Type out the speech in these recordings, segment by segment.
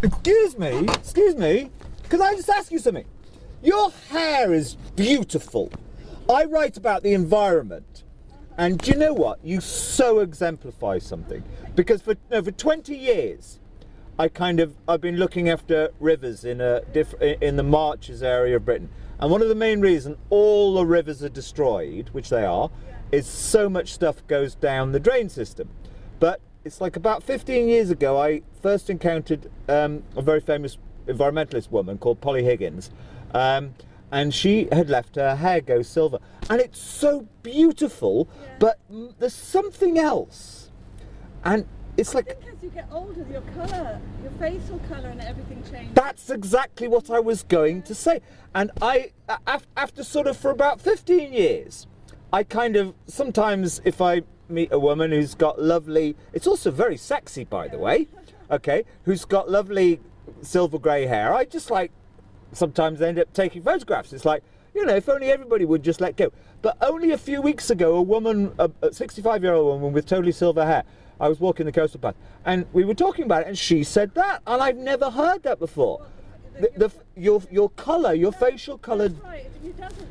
Excuse me, can I just ask you something? Your hair is beautiful. I write about the environment, and do you know what? You so exemplify something. Because for 20 years, I've been looking after rivers in the Marches area of Britain, and one of the main reasons all the rivers are destroyed, which they are, is so much stuff goes down the drain system. But it's like about 15 years ago, I first encountered a very famous environmentalist woman called Polly Higgins, and she had left her hair go silver, and it's so beautiful. But there's something else, and it's like, I think as you get older, your colour, your facial colour and everything changes. That's exactly what I was going to say. And after sort of for about 15 years, I sometimes if I meet a woman who's got lovely, it's also very sexy, by the way, okay, who's got lovely silver grey hair, I just sometimes end up taking photographs. It's like, if only everybody would just let go. But only a few weeks ago, a 65-year-old woman with totally silver hair, I was walking the coastal path, and we were talking about it, and she said that, and I've never heard that before. Your colour, your facial colour. That's right. It doesn't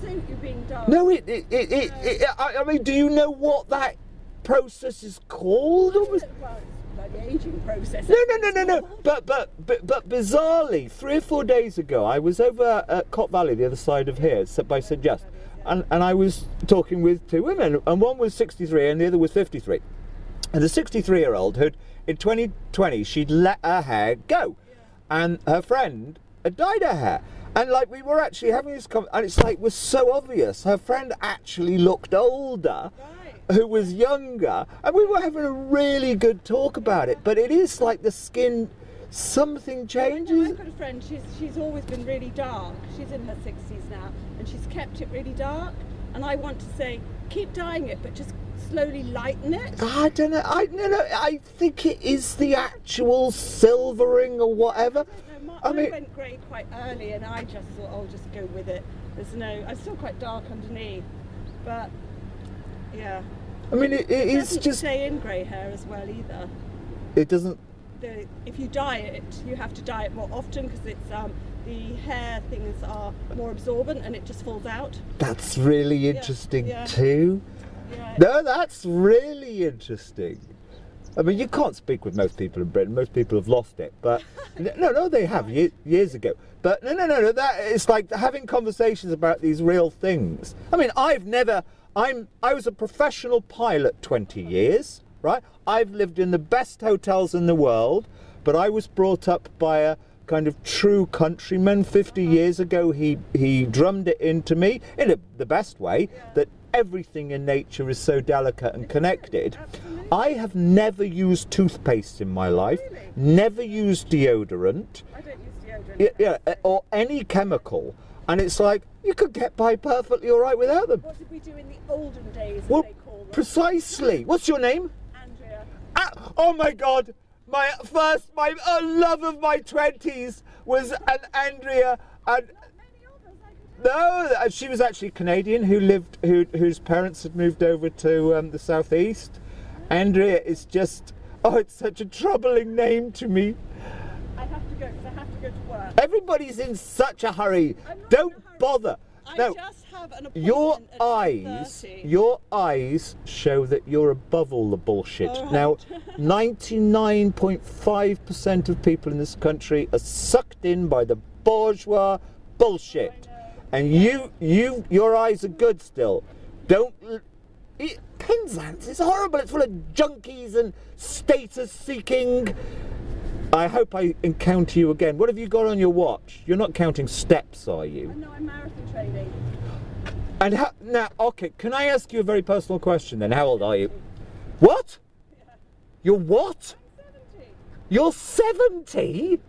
suit you being dark. No, I mean, do you know what that process is called? Well, it's like the ageing process. No. But bizarrely, 3 or 4 days ago, I was over at Cot Valley, the other side of here, by St Just, and I was talking with 2 women, and one was 63 and the other was 53. And the 63-year-old who'd, in 2020, she'd let her hair go, and her friend had dyed her hair. And we were actually having this and it's was so obvious. Her friend actually looked older, who was younger, and we were having a really good talk about it. But it is like the skin, something changes. I've got a friend, she's always been really dark. She's in her 60s now, and she's kept it really dark. And I want to say, keep dyeing it, but just slowly lighten it. I don't know. I think it is the actual silvering or whatever. I went grey quite early, and I just thought, I'll just go with it. I'm still quite dark underneath, but yeah. I mean, it is just stay in grey hair as well either. It doesn't. If you dye it, you have to dye it more often because it's the hair things are more absorbent and it just falls out. That's really interesting too. Yeah. No, that's really interesting. I mean, you can't speak with most people in Britain. Most people have lost it, but no, they have years ago. But no. That it's like having conversations about these real things. I mean, I was a professional pilot 20 years, right? I've lived in the best hotels in the world, but I was brought up by a kind of true countryman. 50 years ago, he drummed it into me in the best way that everything in nature is so delicate and connected. Absolutely. I have never used toothpaste in my life, never used deodorant. I don't use deodorant. Or any chemical, and it's like you could get by perfectly all right without them. What did we do in the olden days, Well, they call them? precisely. What's your name? Andrea. Oh my God! My love of my 20s was an Andrea, and no, she was actually Canadian whose parents had moved over to the southeast. Andrea is just, it's such a troubling name to me. I have to go because I have to go to work. Everybody's in such a hurry. Don't bother. I No, just have an appointment at 10:30. your eyes show that you're above all the bullshit. All right. Now, 99.5% of people in this country are sucked in by the bourgeois bullshit. And your eyes are good still. Don't. Penzance is horrible. It's full of junkies and status-seeking. I hope I encounter you again. What have you got on your watch? You're not counting steps, are you? No, I'm marathon training. And now, okay, can I ask you a very personal question then? How old are you? What? Yeah. You're what? I'm 70. You're 70?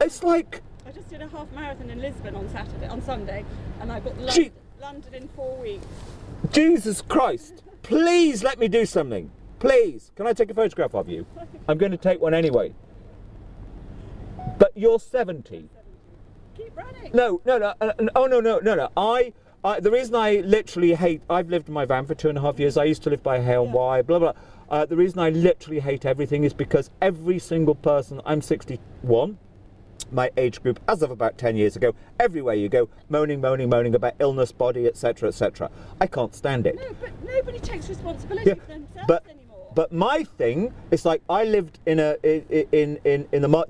It's like... I just did a half marathon in Lisbon on Sunday, and I've got London in 4 weeks. Jesus Christ. Please let me do something. Please. Can I take a photograph of you? I'm going to take one anyway. But you're 70. Keep running. No. Oh, no. The reason I literally hate... I've lived in my van for 2.5 years. I used to live by Hale and Wye, blah, blah. The reason I literally hate everything is because every single person, I'm 61, my age group as of about 10 years ago, everywhere you go, moaning about illness, body, etc., etc. I can't stand it. No, but nobody takes responsibility for themselves anymore. But my thing, it's like I lived in the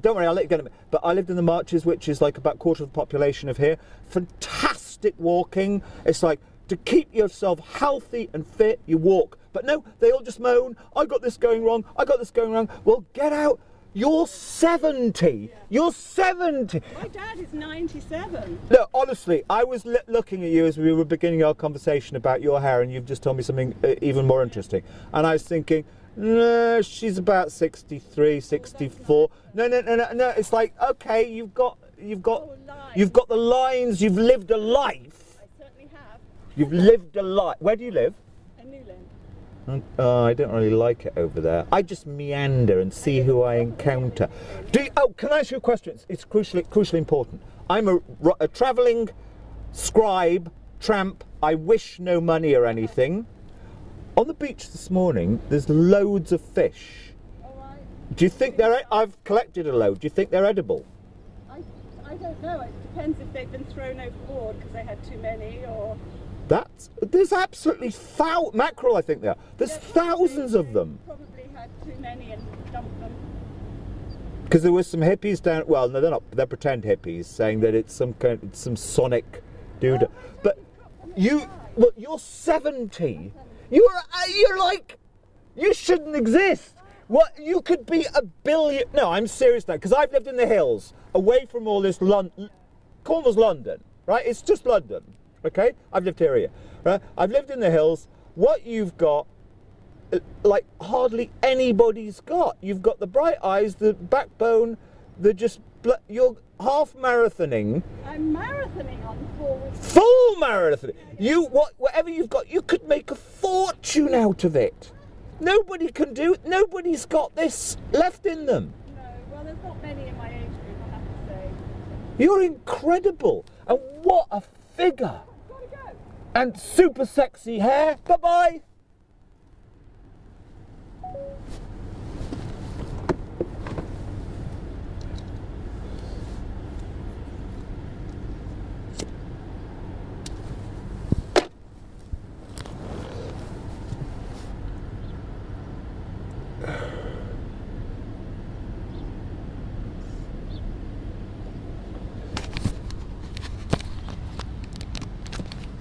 don't worry, I'll let you get it. But I lived in the Marches, which is like about a quarter of the population of here. Fantastic walking. It's like to keep yourself healthy and fit, you walk. But no, they all just moan. I got this going wrong. I got this going wrong. Well, get out. You're 70. Yeah. You're 70. My dad is 97. No, honestly, I was looking at you as we were beginning our conversation about your hair, and you've just told me something even more interesting. And I was thinking, no, she's about 63, 64. No. It's like, okay, you've got the lines. You've lived a life. I certainly have. You've lived a life. Where do you live? In Newland. I don't really like it over there. I just meander and see who I encounter. Can I ask you a question? It's crucially important. I'm a travelling scribe, tramp. I wish no money or anything. On the beach this morning, there's loads of fish. All right. Do you think I've collected a load. Do you think they're edible? I don't know. It depends if they've been thrown overboard because they had too many or... There's absolutely mackerel, I think there are. There's thousands of them. Probably had too many and dumped them. Because there were some hippies down. Well, no, they're not. They're pretend hippies saying that it's some sonic dude. But you're 70. You're like, you shouldn't exist. What, you could be a billion. No, I'm serious now, because I've lived in the hills, away from all this Cornwall's London, right? It's just London. Okay, I've lived here, right? I've lived in the hills. What you've got, like hardly anybody's got. You've got the bright eyes, the backbone, you're half marathoning. I'm marathoning on 4 weeks. Full marathoning. Whatever you've got, you could make a fortune out of it. Nobody's got this left in them. No, well, there's not many in my age group, I have to say. You're incredible, and what a figure. And super sexy hair. Bye-bye.